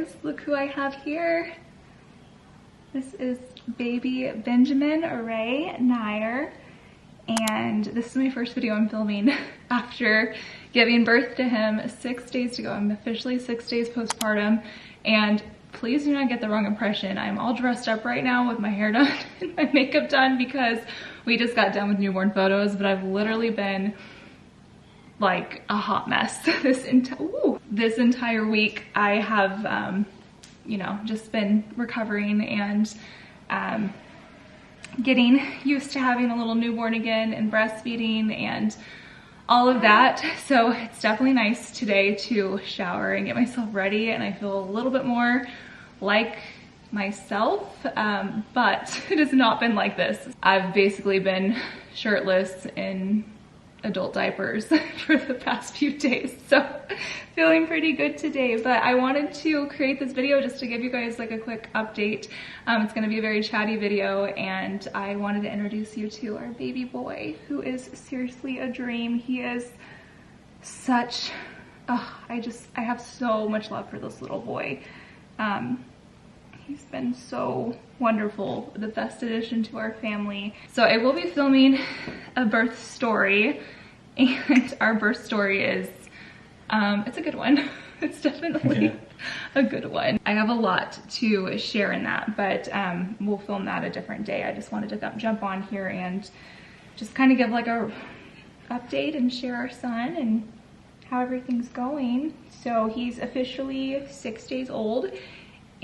guys, look who I have here. This is baby Benjamin Array Neier. And this is my first video I'm filming after giving birth to him 6 days ago. I'm officially 6 days postpartum, and please do not get the wrong impression. I'm all dressed up right now with my hair done and my makeup done because we just got done with newborn photos, but I've literally been like a hot mess this entire week. I have, you know, just been recovering and getting used to having a little newborn again and breastfeeding and all of that. So it's definitely nice today to shower and get myself ready, and I feel a little bit more like myself, but it has not been like this. I've basically been shirtless in adult diapers for the past few days, so feeling pretty good today. But I wanted to create this video just to give you guys like a quick update. It's going to be a very chatty video, and I wanted to introduce you to our baby boy, who is seriously a dream. He is such, I have so much love for this little boy. He's been so wonderful, the best addition to our family. So I will be filming a birth story, and our birth story is, it's a good one. It's definitely a good one. I have a lot to share in that, but we'll film that a different day. I just wanted to jump on here and just kind of give like a update and share our son and how everything's going. So he's officially 6 days old.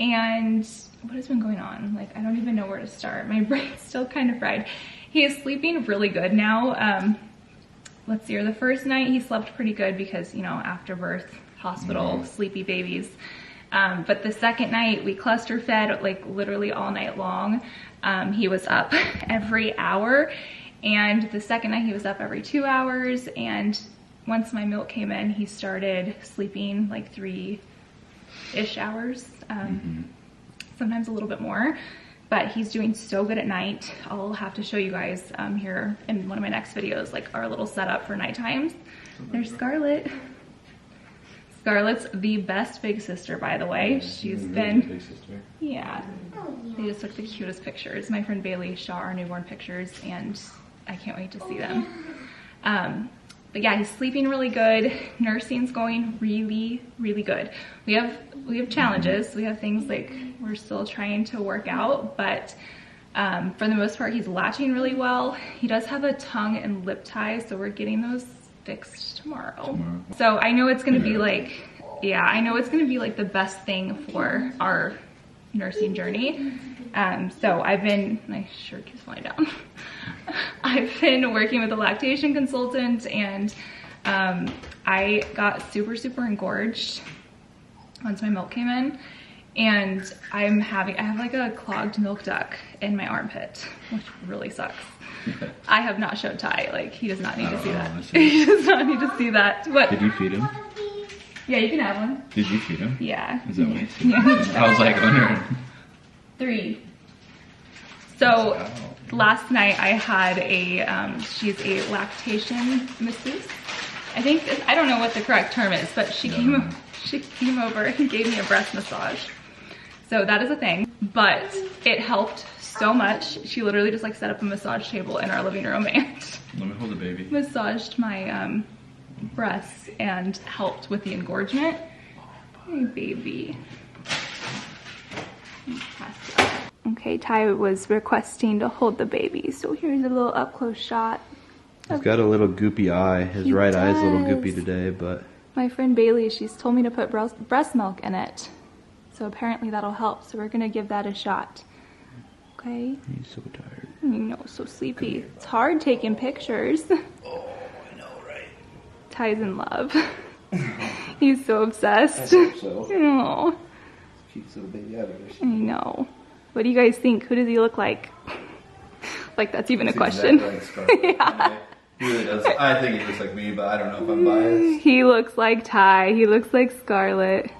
And what has been going on? Like, I don't even know where to start. My brain's still kind of fried. He is sleeping really good now. Let's see, the first night he slept pretty good because, you know, after birth, hospital, sleepy babies. But the second night we cluster fed like literally all night long. He was up every hour, and the second night he was up every 2 hours. And once my milk came in, he started sleeping like 3-ish hours. Sometimes a little bit more, but he's doing so good at night. I'll have to show you guys here in one of my next videos, like our little setup for night times. There's Scarlett. Scarlett's the best big sister, by the way. She's been, big sister. Yeah, they just took the cutest pictures. My friend Bailey shot our newborn pictures, and I can't wait to see them. But yeah, he's sleeping really good. Nursing's going really, really good. We have challenges. We have things like we're still trying to work out, but for the most part, he's latching really well. He does have a tongue and lip tie, so we're getting those fixed tomorrow. So I know it's gonna be like, I know it's gonna be like the best thing for our nursing journey. So my shirt keeps falling down. I've been working with a lactation consultant, and I got super engorged once my milk came in, and I have like a clogged milk duct in my armpit, which really sucks. I have not showed Ty, like he does not need to see that. He does not need to see that. What? Did you feed him? Yeah, you can have one. Did you feed him? Yeah. Is that what? Yeah. I was like wondering. 3. So last night I had she's a lactation masseuse. I don't know what the correct term is, but she came over and gave me a breast massage. So that is a thing, but it helped so much. She literally just like set up a massage table in our living room and let me hold the baby. Massaged my breasts and helped with the engorgement. Hey baby. Okay, Ty was requesting to hold the baby, so here's a little up close shot. He's got a little goopy eye. His right eye's a little goopy today, but my friend Bailey, she's told me to put breast milk in it, so apparently that'll help. So we're gonna give that a shot. Okay. He's so tired. You know, so sleepy. It's hard taking pictures. Oh, I know, right? Ty's in love. He's so obsessed. I hope so. Oh. Keeps little baby out of there. I know. What do you guys think? Who does he look like? Like that's even a question. Exactly like yeah. He really does. I think he looks like me, but I don't know if I'm biased. He looks like Ty. He looks like Scarlett.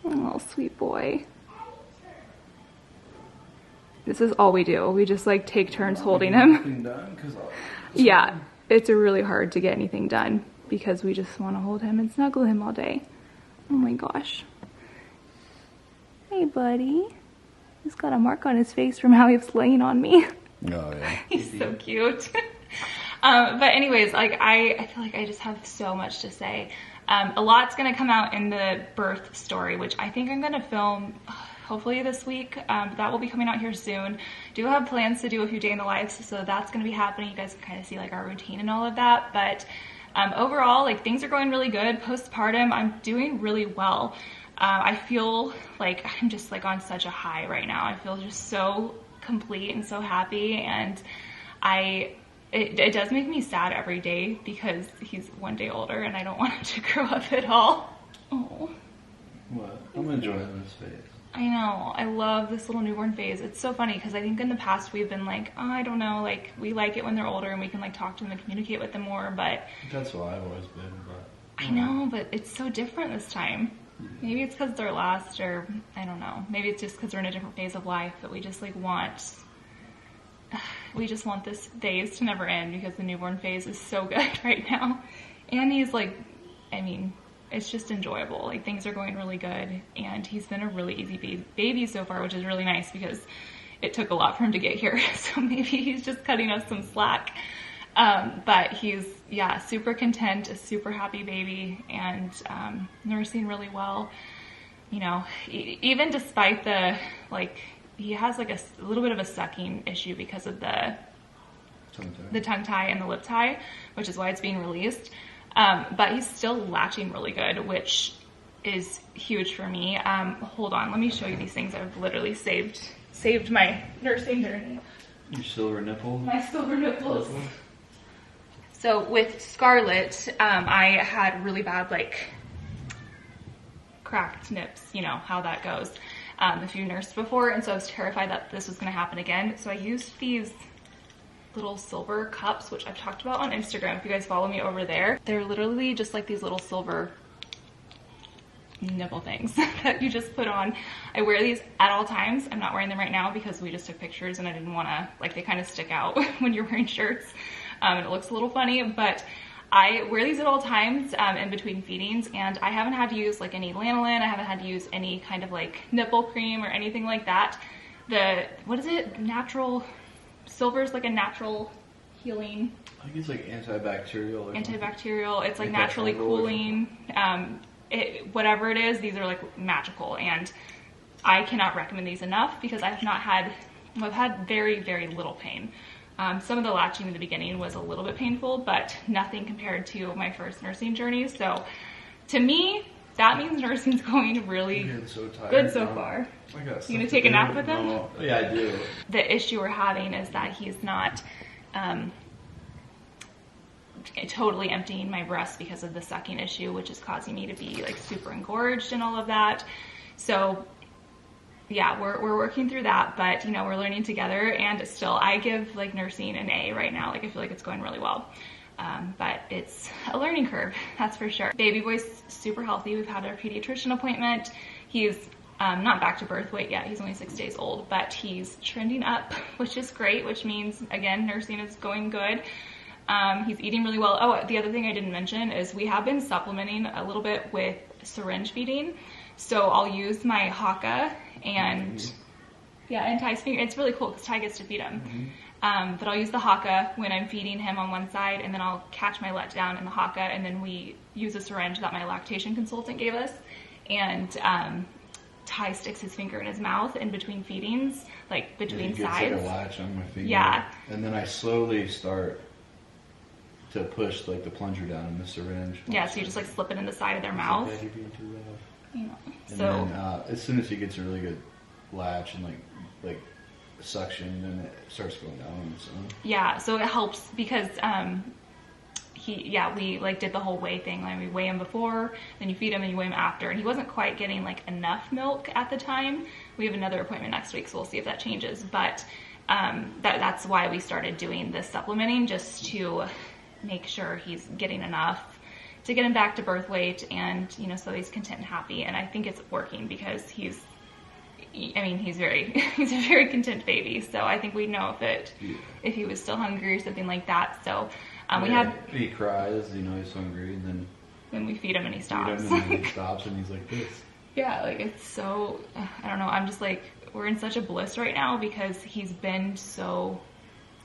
Oh, sweet boy. This is all we do. We just like take turns holding him. Yeah, it's really hard to get anything done because we just want to hold him and snuggle him all day. Oh my gosh. Hey, buddy. He's got a mark on his face from how he was laying on me. Oh, yeah. He's so cute. But anyways, like I feel like I just have so much to say. A lot's gonna come out in the birth story, which I think I'm gonna film hopefully this week. That will be coming out here soon. Do have plans to do a few day in the lives, so that's gonna be happening. You guys can kind of see like our routine and all of that. But overall, like things are going really good. Postpartum, I'm doing really well. I feel like I'm just like on such a high right now. I feel just so complete and so happy, and it does make me sad every day because he's one day older and I don't want him to grow up at all. Oh. What? I'm enjoying this phase. I know. I love this little newborn phase. It's so funny because I think in the past we've been like, oh, I don't know, like we like it when they're older and we can like talk to them and communicate with them more, but That's what I've always been, but I know, but it's so different this time. Maybe it's because they're last, or I don't know. Maybe it's just because we're in a different phase of life that we just like we just want this phase to never end because the newborn phase is so good right now. And he's like, I mean, it's just enjoyable. Like things are going really good, and he's been a really easy baby so far, which is really nice because it took a lot for him to get here. So maybe he's just cutting us some slack. But he's, yeah, super content, a super happy baby, and nursing really well. You know, even despite the, like, he has like a little bit of a sucking issue because of the tongue tie and the lip tie, which is why it's being released. But he's still latching really good, which is huge for me. Hold on, let me show you these things. I've literally saved my nursing journey. Your silver nipple? My silver nipples. So with Scarlett, I had really bad, like, cracked nips, you know, how that goes. If you nursed before, and so I was terrified that this was going to happen again. So I used these little silver cups, which I've talked about on Instagram. If you guys follow me over there, they're literally just like these little silver nipple things that you just put on. I wear these at all times. I'm not wearing them right now because we just took pictures and I didn't want to, like, they kind of stick out when you're wearing shirts. And it looks a little funny, but I wear these at all times in between feedings, and I haven't had to use like any lanolin. I haven't had to use any kind of like nipple cream or anything like that. What is it? Natural silver is like a natural healing. I think it's like antibacterial. Antibacterial. It's like naturally cooling. Whatever it is, these are like magical, and I cannot recommend these enough because I've had very, very little pain. Some of the latching in the beginning was a little bit painful, but nothing compared to my first nursing journey. So to me, that means nursing's going really good so far. You gonna take a nap with him? Oh, yeah, I do. The issue we're having is that he's not totally emptying my breast because of the sucking issue, which is causing me to be like super engorged and all of that. So yeah, we're working through that, but you know, we're learning together, and still I give like nursing an A right now. Like I feel like it's going really well. But it's a learning curve, that's for sure. Baby boy's super healthy. We've had our pediatrician appointment. He's not back to birth weight yet. He's only 6 days old, but he's trending up, which is great, which means again, nursing is going good. He's eating really well. Oh, the other thing I didn't mention is we have been supplementing a little bit with syringe feeding. So I'll use my Haka and and Ty's finger. It's really cool because Ty gets to feed him. But I'll use the Haka when I'm feeding him on one side, and then I'll catch my let down in the Haka, and then we use a syringe that my lactation consultant gave us. And Ty sticks his finger in his mouth in between feedings, like between sides. Like a latch on my finger. Yeah. And then I slowly start to push like the plunger down in the syringe. Yeah, so you just like slip it in the side of their mouth. Like, you're being too rough. Yeah. And So then as soon as he gets a really good latch and like suction, then it starts going down on its own. yeah, so it helps because we like did the whole weigh thing. Like we weigh him before, then you feed him, and you weigh him after. And he wasn't quite getting like enough milk at the time. We have another appointment next week, so we'll see if that changes. But that's why we started doing this supplementing, just to make sure he's getting enough to get him back to birth weight, and you know, so he's content and happy. And I think it's working because he's a very content baby. So I think we'd know if he was still hungry or something like that. So he cries, you know, he's hungry, and then we feed him and he stops. And he stops and he's like this. Yeah, like it's so, I don't know, I'm just like, we're in such a bliss right now because he's been so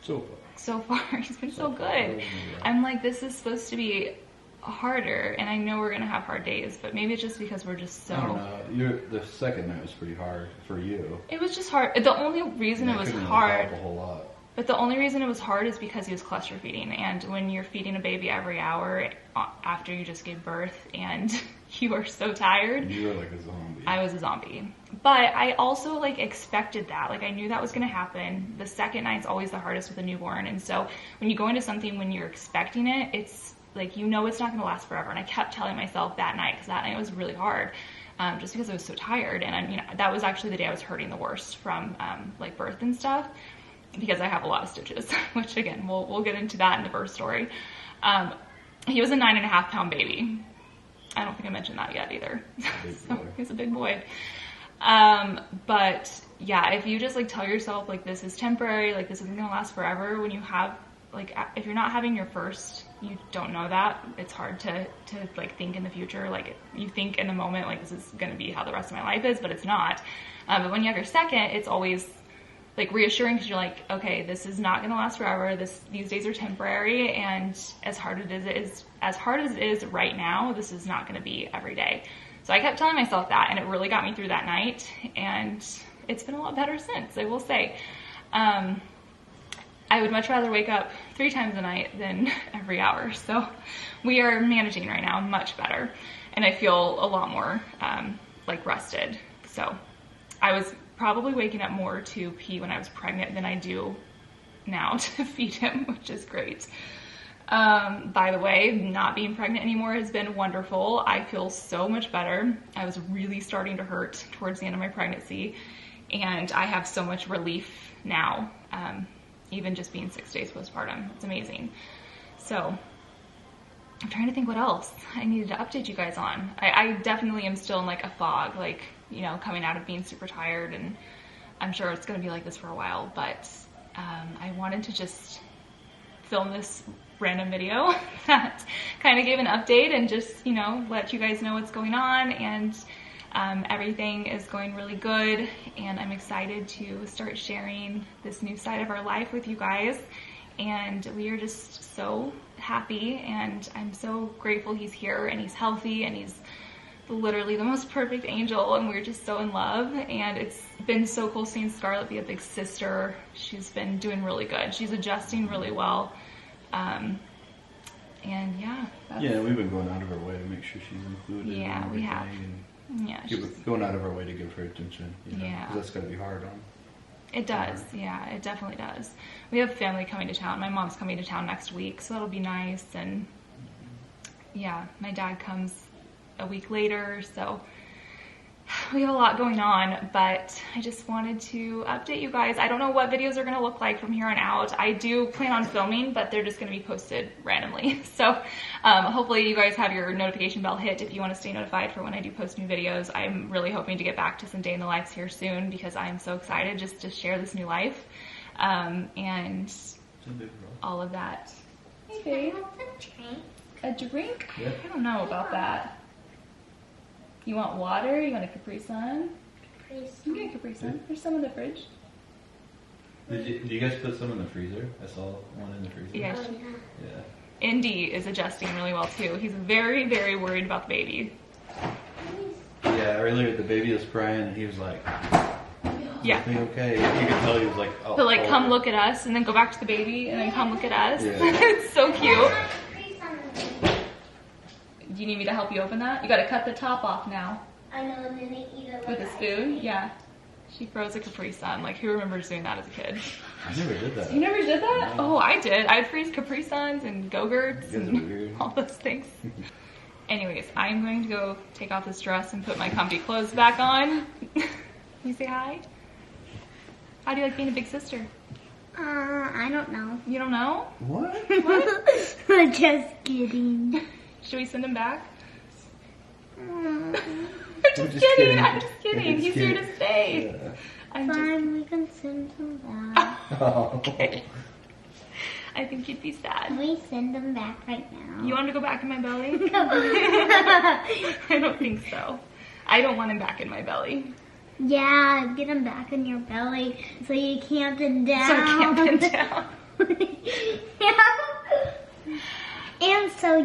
far. He's been so good. I'm like, this is supposed to be harder, and I know we're gonna have hard days, but maybe it's just because we're just so. I don't know. The second night was pretty hard for you. It was just hard. The only reason it was hard. A whole lot. But the only reason it was hard is because he was cluster feeding, and when you're feeding a baby every hour after you just gave birth and you are so tired. You were like a zombie. I was a zombie. But I also like expected that. Like I knew that was going to happen. The second night's always the hardest with a newborn. And so when you go into something when you're expecting it, it's like, you know, it's not going to last forever. And I kept telling myself that night, because that night was really hard. Just because I was so tired. And I mean, that was actually the day I was hurting the worst from like birth and stuff, because I have a lot of stitches, which again, we'll get into that in the birth story. He was a 9.5 pound baby. I don't think I mentioned that yet either. So he's a big boy. But yeah, if you just like tell yourself like this is temporary, like this isn't gonna last forever, when you have like, if you're not having your first, you don't know that. It's hard to like think in the future. Like you think in the moment like this is gonna be how the rest of my life is, but it's not. But when you have your second, it's always like reassuring, because you're like, okay, this is not gonna last forever. These days are temporary, and as hard as it is right now, this is not gonna be every day. So I kept telling myself that, and it really got me through that night, and it's been a lot better since, I will say. I would much rather wake up 3 times a night than every hour. So we are managing right now much better, and I feel a lot more like rested. So I was probably waking up more to pee when I was pregnant than I do now to feed him, which is great. By the way, not being pregnant anymore has been wonderful. I feel so much better. I was really starting to hurt towards the end of my pregnancy, and I have so much relief now, even just being 6 days postpartum. It's amazing. So I'm trying to think what else I needed to update you guys on. I definitely am still in like a fog, like, you know, coming out of being super tired, and I'm sure it's going to be like this for a while, but I wanted to just film this random video that kind of gave an update and just, you know, let you guys know what's going on, and everything is going really good, and I'm excited to start sharing this new side of our life with you guys, and we are just so happy, and I'm so grateful he's here and he's healthy, and he's literally the most perfect angel, and we're just so in love. And it's been so cool seeing Scarlett be a big sister. She's been doing really good. She's adjusting really well. And yeah. We've been going out of our way to make sure she's included. Yeah, we have. Yeah. Going out of our way to give her attention. You know, yeah. 'cause that's gotta be hard on. It does. Yeah, it definitely does. We have family coming to town. My mom's coming to town next week, so that'll be nice. And yeah, my dad comes a week later, so we have a lot going on, but I just wanted to update you guys. I don't know what videos are going to look like from here on out. I do plan on filming, but they're just going to be posted randomly. So hopefully you guys have your notification bell hit if you want to stay notified for when I do post new videos. I'm really hoping to get back to some day in the lives here soon, because I'm so excited just to share this new life and all of that. Hey babe. A drink? Yeah. I don't know about that. You want water? You want a Capri Sun? Capri Sun. You can get a Capri Sun. There's some in the fridge. Did you guys put some in the freezer? I saw one in the freezer. Yeah. Oh, Yeah. Indy is adjusting really well too. He's very, very worried about the baby. Yeah, earlier the baby was crying and he was like, Yeah. "Everything okay?" You could tell he was like, "Oh." He'll like come look at us and then go back to the baby and then come look at us. Yeah. It's so cute. Capri Sun. Do you need me to help you open that? You gotta cut the top off now. I know, and then they eat it With a spoon? Yeah. She froze a Capri Sun. Like, who remembers doing that as a kid? I never did that. You never did that? No. Oh, I did. I'd freeze Capri Suns and Go-Gurts You guys are and weird. all those things. Anyways, I'm going to go take off this dress and put my comfy clothes back on. You say hi? How do you like being a big sister? I don't know. You don't know? What? Just kidding. Should we send him back? Mm, I'm just kidding. kidding. I'm just kidding. He's here to stay. Yeah. I'm just... Fine, we can send him back. Oh. Okay. I think you'd be sad. Can we send him back right now? You want him to go back in my belly? I don't think so. I don't want him back in my belly. Yeah, get him back in your belly so you can't bend down. So I can't bend down. Yeah. And so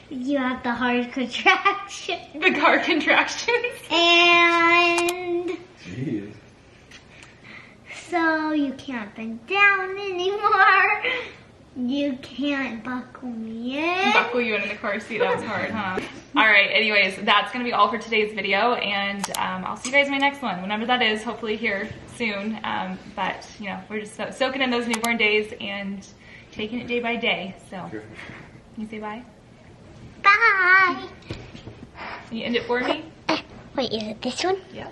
you have the hard contraction. The hard contractions. And Jeez. so you can't bend down anymore. You can't buckle me in. Buckle you in the car seat. That was hard, huh? All right. Anyways, that's gonna be all for today's video, and I'll see you guys in my next one, whenever that is. Hopefully here soon. But you know, we're just soaking in those newborn days and taking it day by day. So, you say bye. Bye. Can you end it for me? Wait, is it this one? Yeah.